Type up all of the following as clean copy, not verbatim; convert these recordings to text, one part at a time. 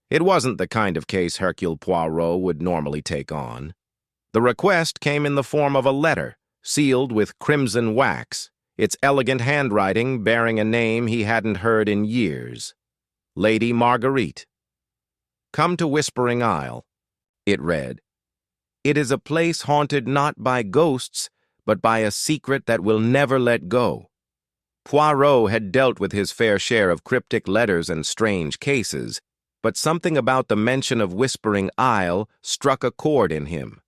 It wasn't the kind of case Hercule Poirot would normally take on. The request came in the form of a letter, sealed with crimson wax, its elegant handwriting bearing a name he hadn't heard in years. Lady Marguerite. "Come to Whispering Isle," it read. "It is a place haunted not by ghosts, but by a secret that will never let go." Poirot had dealt with his fair share of cryptic letters and strange cases, but something about the mention of Whispering Isle struck a chord in him.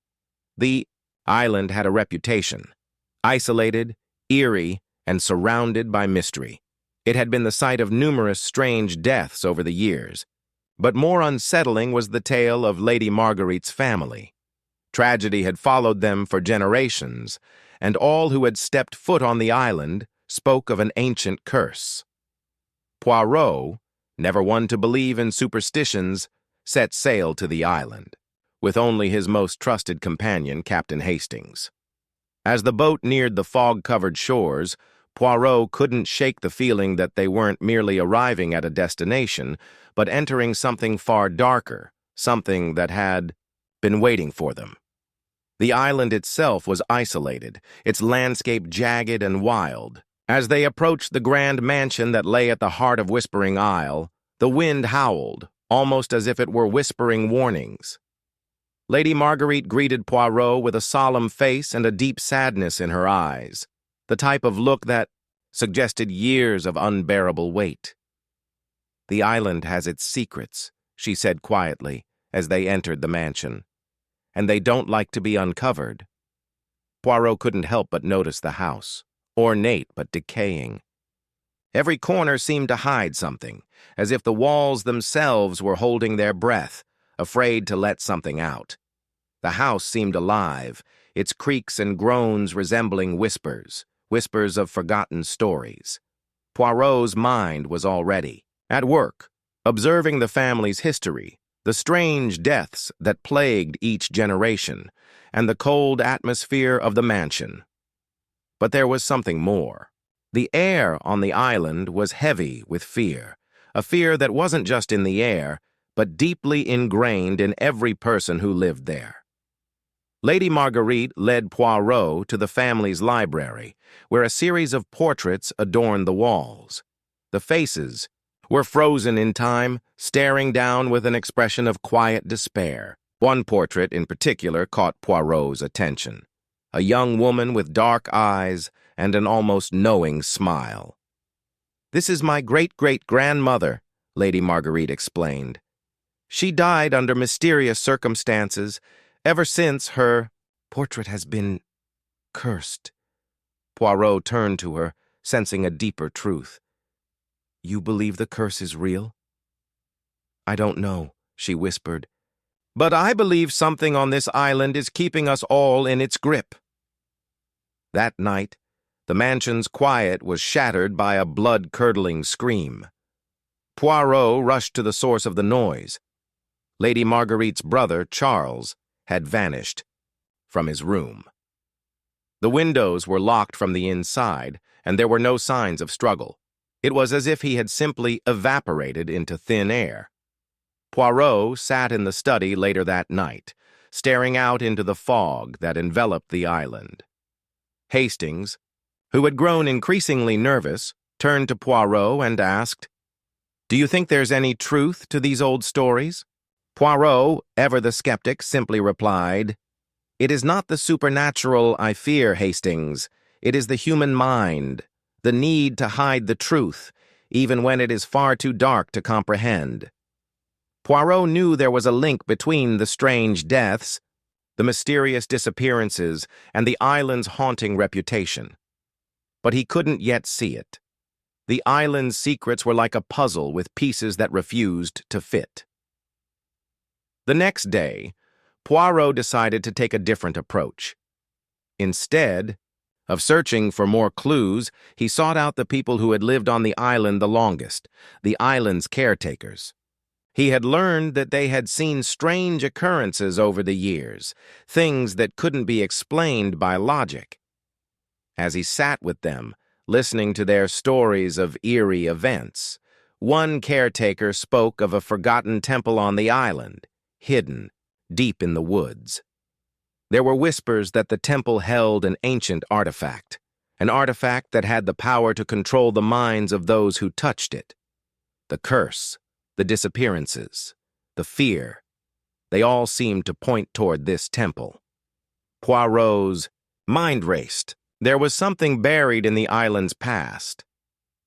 The island had a reputation: isolated, eerie, and surrounded by mystery. It had been the site of numerous strange deaths over the years, but more unsettling was the tale of Lady Marguerite's family. Tragedy had followed them for generations, and all who had stepped foot on the island spoke of an ancient curse. Poirot, never one to believe in superstitions, set sail to the island, with only his most trusted companion, Captain Hastings. As the boat neared the fog-covered shores, Poirot couldn't shake the feeling that they weren't merely arriving at a destination, but entering something far darker, something that had been waiting for them. The island itself was isolated, its landscape jagged and wild. As they approached the grand mansion that lay at the heart of Whispering Isle, the wind howled, almost as if it were whispering warnings. Lady Marguerite greeted Poirot with a solemn face and a deep sadness in her eyes, the type of look that suggested years of unbearable weight. "The island has its secrets," she said quietly as they entered the mansion, "and they don't like to be uncovered." Poirot couldn't help but notice the house, ornate but decaying. Every corner seemed to hide something, as if the walls themselves were holding their breath, afraid to let something out. The house seemed alive, its creaks and groans resembling whispers of forgotten stories. Poirot's mind was already at work, observing the family's history, the strange deaths that plagued each generation, and the cold atmosphere of the mansion. But there was something more. The air on the island was heavy with fear, a fear that wasn't just in the air, but deeply ingrained in every person who lived there. Lady Marguerite led Poirot to the family's library, where a series of portraits adorned the walls. The faces were frozen in time, staring down with an expression of quiet despair. One portrait in particular caught Poirot's attention: a young woman with dark eyes and an almost knowing smile. "This is my great-great-grandmother," Lady Marguerite explained. "She died under mysterious circumstances. Ever since, her portrait has been cursed." Poirot turned to her, sensing a deeper truth. "You believe the curse is real?" "I don't know," she whispered. "But I believe something on this island is keeping us all in its grip." That night, the mansion's quiet was shattered by a blood-curdling scream. Poirot rushed to the source of the noise. Lady Marguerite's brother, Charles, had vanished from his room. The windows were locked from the inside, and there were no signs of struggle. It was as if he had simply evaporated into thin air. Poirot sat in the study later that night, staring out into the fog that enveloped the island. Hastings, who had grown increasingly nervous, turned to Poirot and asked, "Do you think there's any truth to these old stories?" Poirot, ever the skeptic, simply replied, "It is not the supernatural I fear, Hastings. It is the human mind, the need to hide the truth, even when it is far too dark to comprehend." Poirot knew there was a link between the strange deaths, the mysterious disappearances, and the island's haunting reputation. But he couldn't yet see it. The island's secrets were like a puzzle with pieces that refused to fit. The next day, Poirot decided to take a different approach. Instead of searching for more clues, he sought out the people who had lived on the island the longest, the island's caretakers. He had learned that they had seen strange occurrences over the years, things that couldn't be explained by logic. As he sat with them, listening to their stories of eerie events, one caretaker spoke of a forgotten temple on the island, hidden deep in the woods. There were whispers that the temple held an ancient artifact that had the power to control the minds of those who touched it. The curse, the disappearances, the fear, they all seemed to point toward this temple. Poirot's mind raced. There was something buried in the island's past,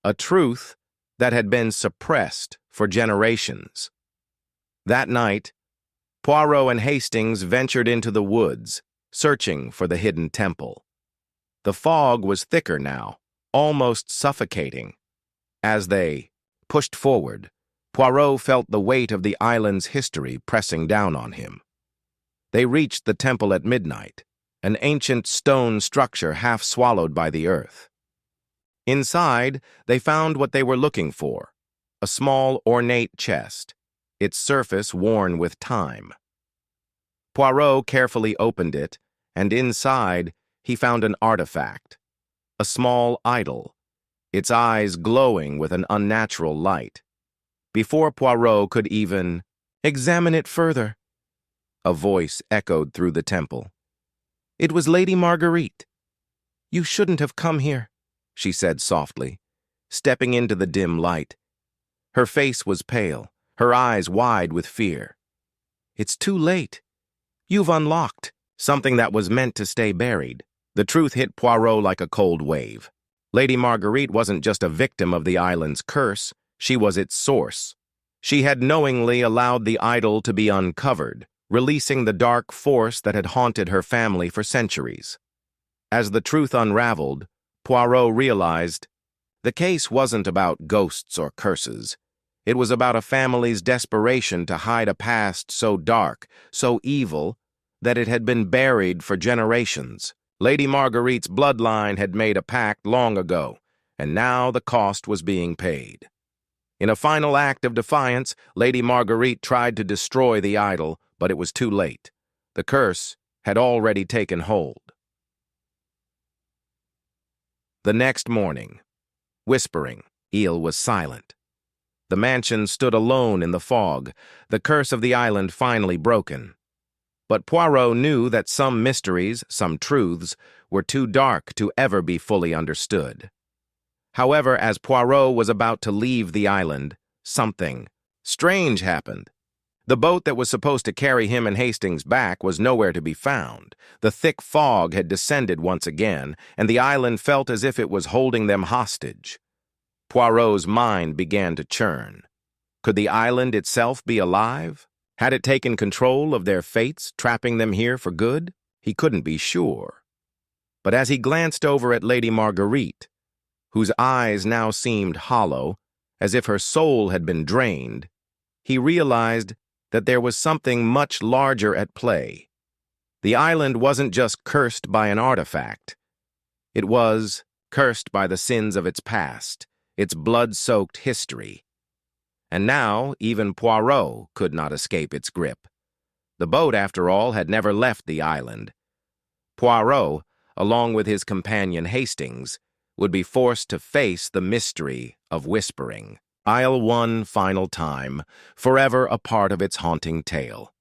a truth that had been suppressed for generations. That night, Poirot and Hastings ventured into the woods, searching for the hidden temple. The fog was thicker now, almost suffocating. As they pushed forward, Poirot felt the weight of the island's history pressing down on him. They reached the temple at midnight, an ancient stone structure half swallowed by the earth. Inside, they found what they were looking for, a small, ornate chest, its surface worn with time. Poirot carefully opened it, and inside he found an artifact, a small idol, its eyes glowing with an unnatural light. Before Poirot could even examine it further, a voice echoed through the temple. It was Lady Marguerite. "You shouldn't have come here," she said softly, stepping into the dim light. Her face was pale, her eyes wide with fear. "It's too late. You've unlocked something that was meant to stay buried." The truth hit Poirot like a cold wave. Lady Marguerite wasn't just a victim of the island's curse, she was its source. She had knowingly allowed the idol to be uncovered, releasing the dark force that had haunted her family for centuries. As the truth unraveled, Poirot realized the case wasn't about ghosts or curses. It was about a family's desperation to hide a past so dark, so evil, that it had been buried for generations. Lady Marguerite's bloodline had made a pact long ago, and now the cost was being paid. In a final act of defiance, Lady Marguerite tried to destroy the idol, but it was too late. The curse had already taken hold. The next morning, whispering, Ile was silent. The mansion stood alone in the fog, the curse of the island finally broken. But Poirot knew that some mysteries, some truths, were too dark to ever be fully understood. However, as Poirot was about to leave the island, something strange happened. The boat that was supposed to carry him and Hastings back was nowhere to be found. The thick fog had descended once again, and the island felt as if it was holding them hostage. Poirot's mind began to churn. Could the island itself be alive? Had it taken control of their fates, trapping them here for good? He couldn't be sure. But as he glanced over at Lady Marguerite, whose eyes now seemed hollow, as if her soul had been drained, he realized that there was something much larger at play. The island wasn't just cursed by an artifact. It was cursed by the sins of its past, its blood-soaked history. And now, even Poirot could not escape its grip. The boat, after all, had never left the island. Poirot, along with his companion Hastings, would be forced to face the mystery of whispering. Isle one final time, forever a part of its haunting tale.